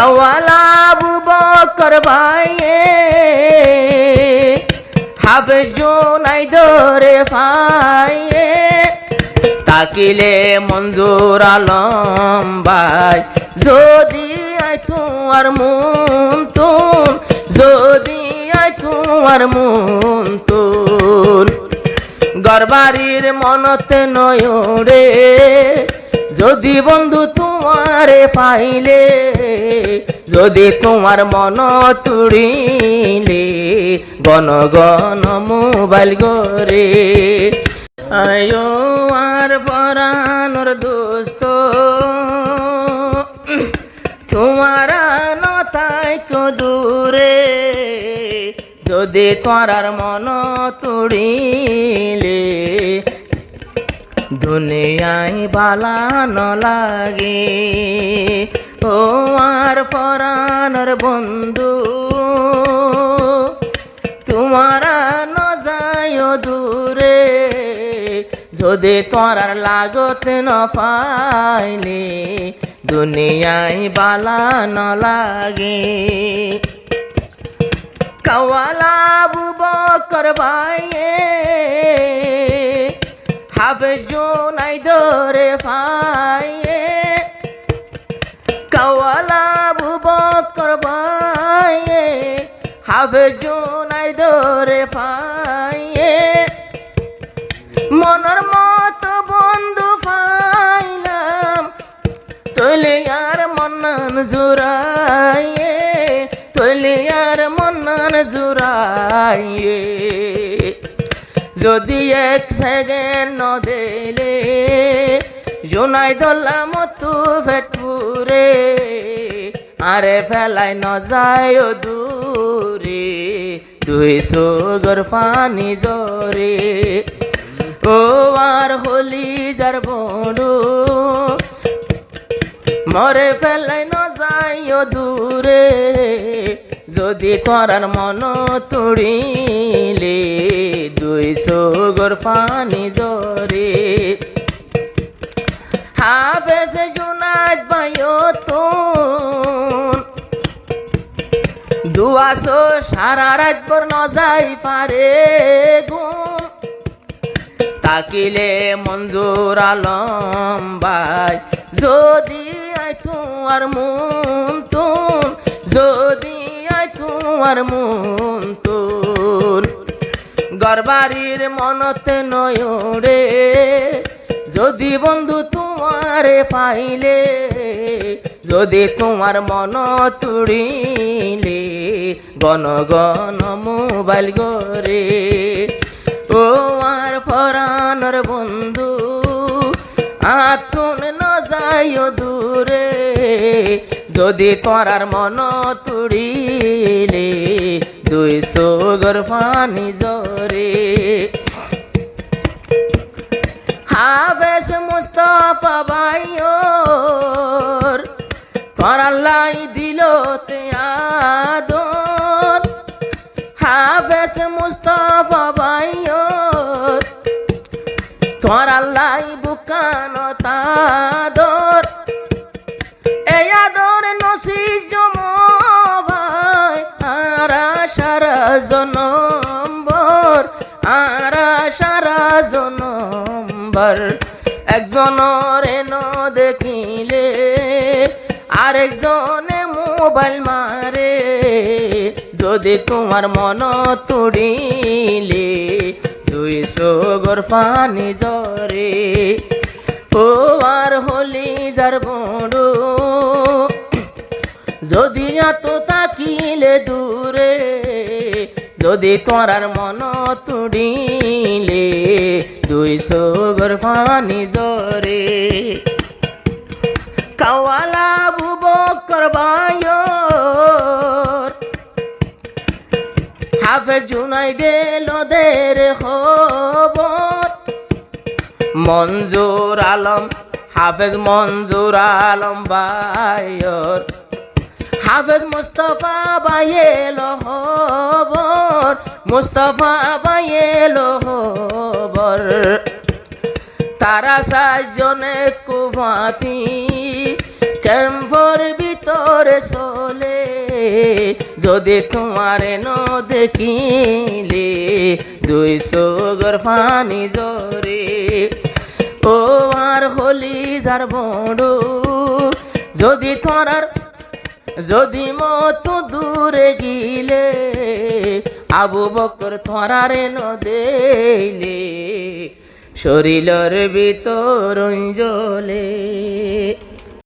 কাওয়ালা আবু বকর ভাইয়ে হাফেজ জুনাইদরে ফাইয়ে তাকিলে মঞ্জুর আলম ভাই যদি আই তোমার মন তুন যদি আই তোমার মন তুন গরবারির মনতে নয়রে যদি বন্ধু তোমারে পাইলে যদি তোমার মন তুড়িলে গণ গণ মোবাইল গরে আয়ো আর পরানোর দোস্ত তোমারা নতাই কো দূরে যদি তোমার মন তুড়িলে দুনিয়ায় বালা ন লাগে ও আর পরানোর বন্ধু তোমারা ন যায় দূরে যদি তোমার লাগতে ন পাইলে দুনিয়ায় বালা ন লাগে কাওয়ালা আবু বকর ভাইয়ে হাফেজ জুনাইদরে ফাইয়ে কাওয়ালা আবু বকর ভাইয়ে হাফেজ জুনাইদরে ফাইয়ে মনের মতো বন্ধু পাইলাম তৈলে আর মনন জুড়াইয়ে তৈলে আর মনন জুড়াইয়ে যদি এক সেকেন্ড ন দিলে জুনাইদুল্লাহ মতো ফেটপুরে আরে ফেলাই ন যায় দূরে 200 গর পানি জরে ও আর হলি যার বড় মরে ফেলাই ন যায় দূরে যদি তোরার মন তুড়িলে 200 গর পানি জরে হাফেজ জুনাইদ ভাইও তুন দুয়াশো সারা রাত পর ন যাই পারে ঘুম তাকিলে মঞ্জুর আলম ভাই যদি আই তোমার মন তুন যদি আই তোমার মন তুন গরবারির মনতে নয়রে যদি বন্ধু তোমারে পাইলে যদি তোমার মন তুড়িলে গণ গণ মোবাইল গরে ও আর পরানোর বন্ধু আতুন ন যায় দূরে যদি তোরার মন তুড়িলে 200 গর পানি জরে হাফেজ মুস্তাফা ভাইয়োর তোর লাই দিল তে আদর হাফেজ মুস্তাফা ভাইয়োর তোর লাই বুকান তাদর এই আদর নসিব ভাই আরা সারা জনম্বর আরা সারা জনম্বর একজনের ন দেখিলে আরেকজনে মোবাইল মারে যদি তোমার মন তুড়িলে 200 গর পানি জরে ও আর হলি যার বড় যদি এত তাকিলে দূরে যদি তোরার মন তুড়িলে 200 গর পানি জরে কাওয়ালা আবু বকর ভাইয়োর হাফেজ জুনাইদের লোদের খবর মঞ্জুর আলম হাফেজ মঞ্জুর আলম ভাইয়োর হাফেজ মুস্তাফা ভাইয়ের খবর মুস্তাফা ভাইয়ের খবর তারা 4 জনে কুফাতি ক্যাম্পর ভিতরে যদি তোমারে ন দেখিলে দুই চোখর পানি জরে ও আর হলি যার বড় যদি তোরার যদি মত দূরে গিলে আবু বকর তোরারে ন দেইলে শরীরের ভিতর জ্বলে